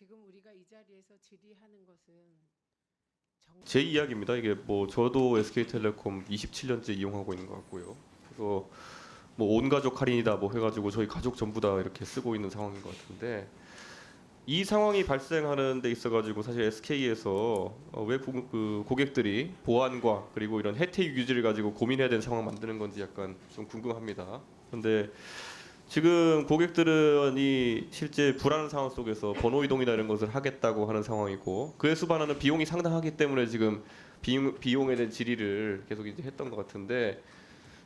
지금 우리가 이 자리에서 질의하는 것은 제 이야기입니다. 이게 뭐 저도 SK텔레콤 27년째 이용하고 있는 것 같고요. 그래서 뭐 온 가족 할인이다 뭐 해가지고 저희 가족 전부 다 이렇게 쓰고 있는 상황인 것 같은데 이 상황이 발생하는 데 있어가지고 사실 SK에서 왜 고객들이 보안과 그리고 이런 혜택 유지를 가지고 고민해야 되는 상황 만드는 건지 약간 좀 궁금합니다. 그런데 지금 고객들은 이 실제 불안한 상황 속에서 번호 이동이나 이런 것을 하겠다고 하는 상황이고 그에 수반하는 비용이 상당하기 때문에 지금 비용에 대한 질의를 계속 이제 했던 것 같은데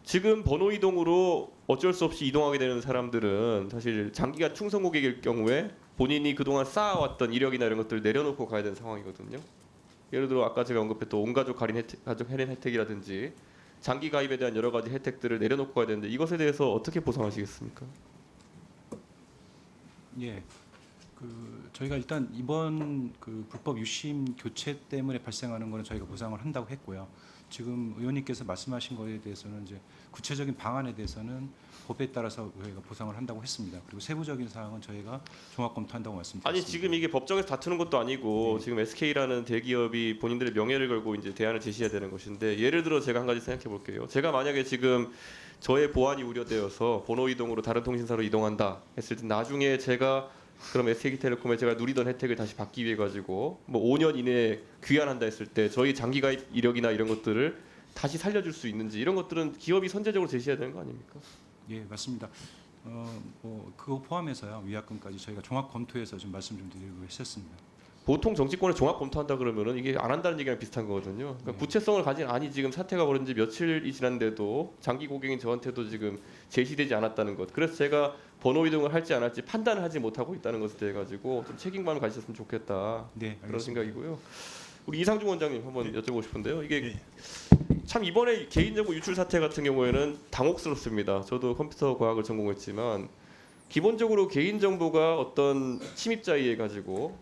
지금 번호 이동으로 어쩔 수 없이 이동하게 되는 사람들은 사실 장기간 충성 고객일 경우에 본인이 그동안 쌓아왔던 이력이나 이런 것들을 내려놓고 가야 되는 상황이거든요. 예를 들어 아까 제가 언급했던 온가족 할인 혜택, 가족 할인 혜택이라든지 장기 가입에 대한 여러 가지 혜택들을 내려놓고 가야 되는데 이것에 대해서 어떻게 보상하시겠습니까? 예, 저희가 일단 이번 불법 유심 교체 때문에 발생하는 거는 저희가 보상을 한다고 했고요. 지금 의원님께서 말씀하신 거에 대해서는 이제 구체적인 방안에 대해서는 법에 따라서 저희가 보상을 한다고 했습니다. 그리고 세부적인 사항은 저희가 종합 검토한다고 말씀드렸습니다. 아니 지금 이게 법정에서 다투는 것도 아니고 지금 SK라는 대기업이 본인들의 명예를 걸고 이제 대안을 제시해야 되는 것인데 예를 들어 제가 한 가지 생각해 볼게요. 제가 만약에 지금 저의 보안이 우려되어서 번호 이동으로 다른 통신사로 이동한다 했을 때 나중에 제가 그럼 SK텔레콤에 제가 누리던 혜택을 다시 받기 위해 가지고 뭐 5년 이내에 귀환한다 했을 때 저희 장기 가입 이력이나 이런 것들을 다시 살려줄 수 있는지 이런 것들은 기업이 선제적으로 제시해야 되는 거 아닙니까? 예, 맞습니다. 뭐 그거 포함해서요 위약금까지 저희가 종합 검토해서 좀 말씀 좀 드리고 했었습니다. 보통 정치권에 종합 검토한다 그러면은 이게 안 한다는 얘기랑 비슷한 거거든요. 그러니까 구체성을 가진 아니 지금 사태가 벌어진 지 며칠이 지났는데도 장기 고객인 저한테도 지금 제시되지 않았다는 것. 그래서 제가 번호 이동을 할지 안 할지 판단을 하지 못하고 있다는 것에 대해 가지고 좀 책임감을 가지셨으면 좋겠다. 네, 그런 알겠습니다. 생각이고요. 우리 이상중 원장님 한번 여쭤보고 싶은데요. 이게 예. 참 이번에 개인정보 유출 사태 같은 경우에는 당혹스럽습니다. 저도 컴퓨터 과학을 전공했지만 기본적으로 개인정보가 어떤 침입자에 의해 가지고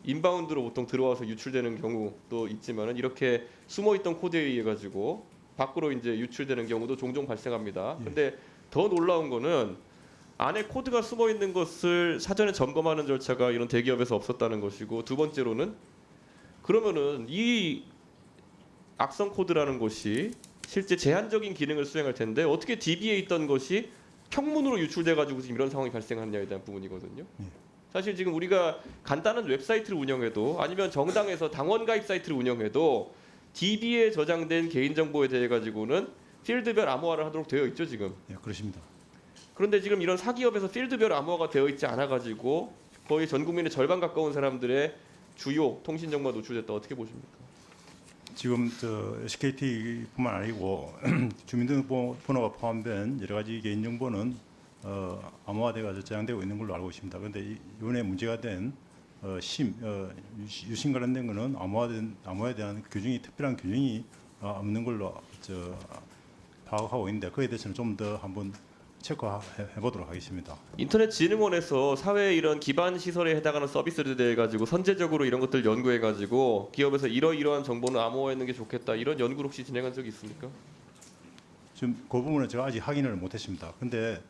인바운드로 보통 들어와서 유출되는 경우도 있지만은 이렇게 숨어있던 코드에 의해 가지고 밖으로 이제 유출되는 경우도 종종 발생합니다. 예. 근데 더 놀라운 거는 안에 코드가 숨어 있는 것을 사전에 점검하는 절차가 이런 대기업에서 없었다는 것이고 두 번째로는 그러면은 이 악성 코드라는 것이 실제 제한적인 기능을 수행할 텐데 어떻게 DB에 있던 것이 평문으로 유출돼 가지고 지금 이런 상황이 발생하느냐에 대한 부분이거든요. 예. 사실 지금 우리가 간단한 웹사이트를 운영해도 아니면 정당에서 당원 가입 사이트를 운영해도 DB에 저장된 개인정보에 대해 가지고는 필드별 암호화를 하도록 되어 있죠 지금. 예, 그렇습니다. 그런데 지금 이런 사기업에서 필드별 암호화가 되어 있지 않아 가지고 거의 전 국민의 절반 가까운 사람들의 주요 통신 정보가 노출됐다. 어떻게 보십니까? 지금 SKT뿐만 아니고 주민등록번호가 포함된 여러 가지 개인 정보는 암호화돼가 저장되고 있는 걸로 알고 있습니다. 그런데 이번에 문제가 된 유심 관련된 것은 암호화에 대한 규정이 특별한 규정이 없는 걸로 파악하고 있는데 그에 대해서는 좀 더 한번 체크해 보도록 하겠습니다. 인터넷진흥원에서 사회 이런 기반 시설에 해당하는 서비스를 대해 가지고 선제적으로 이런 것들 연구해 가지고 기업에서 이러이러한 정보는 암호화하는 게 좋겠다 이런 연구를 혹시 진행한 적이 있습니까? 지금 그 부분은 제가 아직 확인을 못했습니다. 근데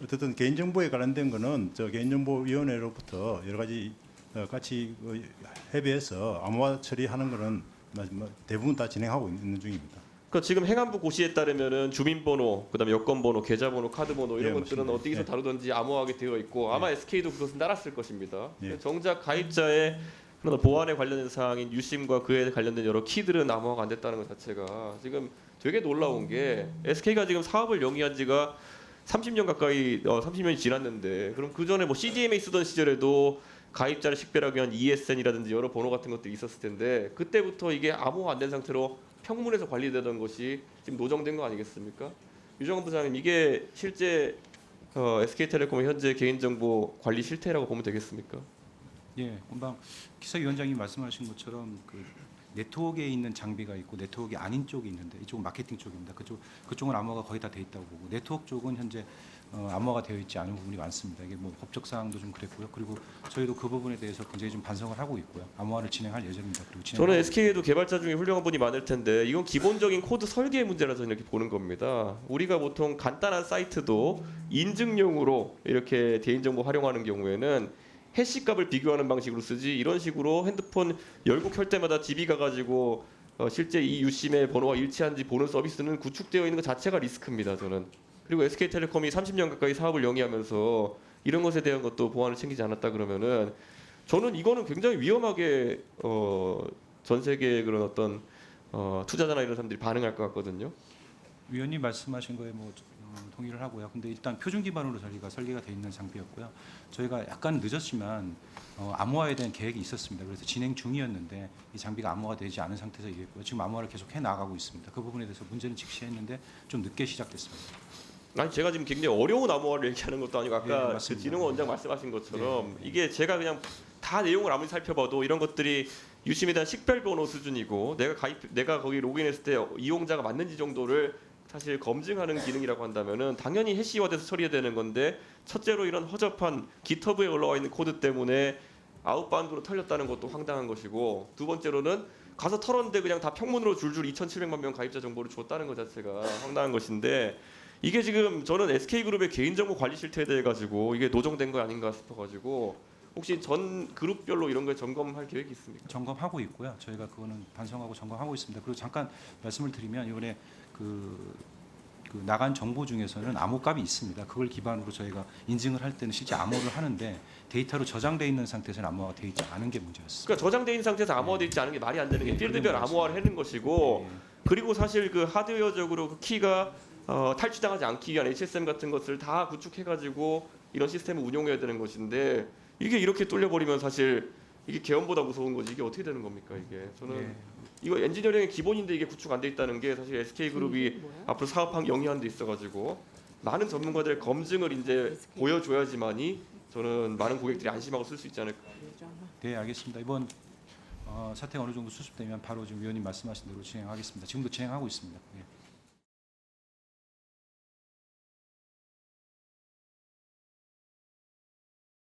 어쨌든 개인정보에 관련된 거는 개인정보위원회로부터 여러 가지 같이 협의해서 암호화 처리하는 거는 대부분 다 진행하고 있는 중입니다. 그러니까 지금 행안부 고시에 따르면은 주민번호, 그다음에 여권번호, 계좌번호, 카드번호 이런 예, 것들은 맞습니다. 어디서 예. 다루든지 암호화하게 되어 있고 아마 SK도 그것은 따랐을 것입니다. 예. 정작 가입자의 그런 보안에 관련된 사항인 유심과 그에 관련된 여러 키들은 암호화가 안 됐다는 것 자체가 지금 되게 놀라운 게 SK가 지금 사업을 영위한 지가 30년 가까이 30년이 지났는데 그럼 그 전에 뭐 CDMA 쓰던 시절에도 가입자를 식별하기 위한 ESN이라든지 여러 번호 같은 것들이 있었을 텐데 그때부터 이게 암호화 안 된 상태로 평문에서 관리되던 것이 지금 노정된 거 아니겠습니까? 유정원 부장님 이게 실제 SK텔레콤의 현재 개인정보 관리 실태라고 보면 되겠습니까? 예, 금방 기사위원장님 말씀하신 것처럼 네트워크에 있는 장비가 있고 네트워크가 아닌 쪽이 있는데 이쪽은 마케팅 쪽입니다. 그쪽은 암호화가 거의 다 돼 있다고 보고 네트워크 쪽은 현재 암호화가 되어 있지 않은 부분이 많습니다. 이게 뭐 법적 사항도 좀 그랬고요. 그리고 저희도 그 부분에 대해서 굉장히 좀 반성을 하고 있고요. 암호화를 진행할 예정입니다. 그리고 저는 SK에도 개발자 중에 훌륭한 분이 많을 텐데 이건 기본적인 코드 설계의 문제라서 이렇게 보는 겁니다. 우리가 보통 간단한 사이트도 인증용으로 이렇게 개인정보 활용하는 경우에는 해시값을 비교하는 방식으로 쓰지 이런 식으로 핸드폰 열고 켤 때마다 DB 가가지고 실제 이 유심의 번호와 일치한지 보는 서비스는 구축되어 있는 것 자체가 리스크입니다. 저는. 그리고 SK텔레콤이 30년 가까이 사업을 영위하면서 이런 것에 대한 것도 보안을 챙기지 않았다 그러면은 저는 이거는 굉장히 위험하게 전 세계의 그런 어떤 투자자나 이런 사람들이 반응할 것 같거든요. 위원님 말씀하신 거에 뭐 동의를 하고요. 근데 일단 표준 기반으로 저희가 설계가 돼 있는 장비였고요. 저희가 약간 늦었지만 암호화에 대한 계획이 있었습니다. 그래서 진행 중이었는데 이 장비가 암호화 되지 않은 상태에서 이랬고요. 지금 암호화를 계속 해 나가고 있습니다. 그 부분에 대해서 문제는 직시했는데 좀 늦게 시작됐습니다. 아니 제가 지금 굉장히 어려운 암호화를 얘기하는 것도 아니고 아까 네, 그 맞습니다. 진흥원 원장 말씀하신 것처럼 네. 이게 제가 그냥 다 내용을 아무리 살펴봐도 이런 것들이 유심에 대한 식별 번호 수준이고 내가 거기 로그인했을 때 이용자가 맞는지 정도를 사실 검증하는 기능이라고 한다면은 당연히 해시화돼서 처리해야 되는 건데 첫째로 이런 허접한 GitHub에 올라와 있는 코드 때문에 아웃바운드로 털렸다는 것도 황당한 것이고 두 번째로는 가서 털었는데 그냥 다 평문으로 줄줄 2,700만 명 가입자 정보를 줬다는 것 자체가 황당한 것인데 이게 지금 저는 SK그룹의 개인정보 관리 실태에 대해 가지고 이게 노정된 거 아닌가 싶어가지고 혹시 전 그룹별로 이런 걸 점검할 계획이 있습니까? 점검하고 있고요. 저희가 그거는 반성하고 점검하고 있습니다. 그리고 잠깐 말씀을 드리면 이번에 그 나간 정보 중에서는 암호값이 있습니다. 그걸 기반으로 저희가 인증을 할 때는 실제 암호를 하는데 데이터로 저장돼 있는 상태에서는 암호화가 돼 있지 않은 게 문제였습니다. 그러니까 저장돼 있는 상태에서 암호화돼 있지 않은 게 말이 안 되는 게 네, 필드별 그건 암호화를 해는 것이고 네. 그리고 사실 그 하드웨어적으로 그 키가 탈취당하지 않기 위한 HSM 같은 것을 다 구축해가지고 이런 시스템을 운용해야 되는 것인데 이게 이렇게 뚫려버리면 사실 이게 개헌보다 무서운 거지 이게 어떻게 되는 겁니까 이게 저는 네. 이거 엔지니어링의 기본인데 이게 구축 안 돼 있다는 게 사실 SK그룹이 뭐야? 앞으로 사업한 영위한 데 있어가지고 많은 전문가들의 검증을 이제 보여줘야지만이 저는 많은 고객들이 안심하고 쓸 수 있지 않을까. 네, 알겠습니다. 이번 사태가 어느 정도 수습되면 바로 지금 위원님 말씀하신 대로 진행하겠습니다. 지금도 진행하고 있습니다. 네.